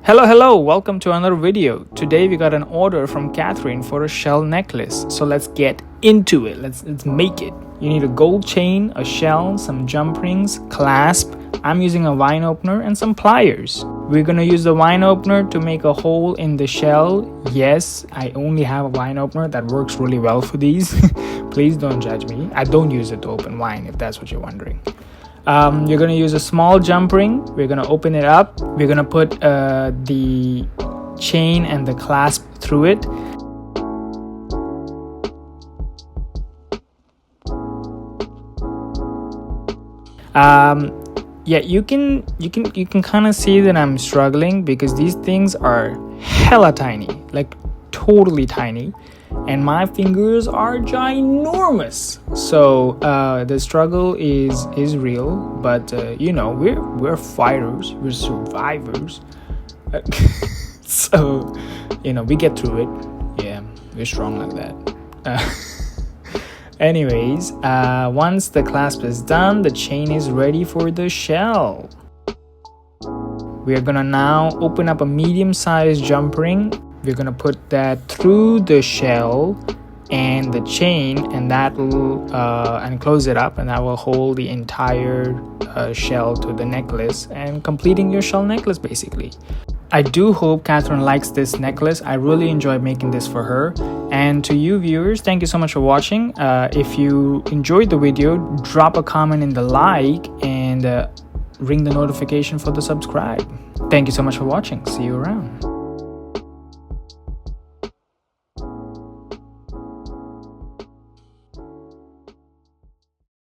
Hello, welcome to another video. Today we got an order from Katherine for a shell necklace. So let's get into it. Let's make it. You need a gold chain, a shell, some jump rings, clasp. I'm using a wine opener and some pliers. We're gonna use the wine opener to make a hole in the shell. Yes, I only have a wine opener that works really well for these. Please don't judge me. I don't use it to open wine if that's what you're wondering. You're going to use a small jump ring. We're going to open it up. We're going to put the chain and the clasp through it. Yeah, you can kind of see that I'm struggling because these things are hella tiny, like totally tiny. And my fingers are ginormous, so the struggle is real. But we're fighters, we're survivors. So we get through it. Yeah, we're strong like that. Anyways, once the clasp is done, the chain is ready for the shell. We're gonna now open up a medium-sized jump ring. We're gonna put that through the shell and the chain, and that will and close it up, and that will hold the entire shell to the necklace, and completing your shell necklace basically. I do hope Katherine likes this necklace. I really enjoyed making this for her. And to you viewers, thank you so much for watching. If you enjoyed the video, drop a comment in the like and ring the notification for the subscribe. Thank you so much for watching. See you around.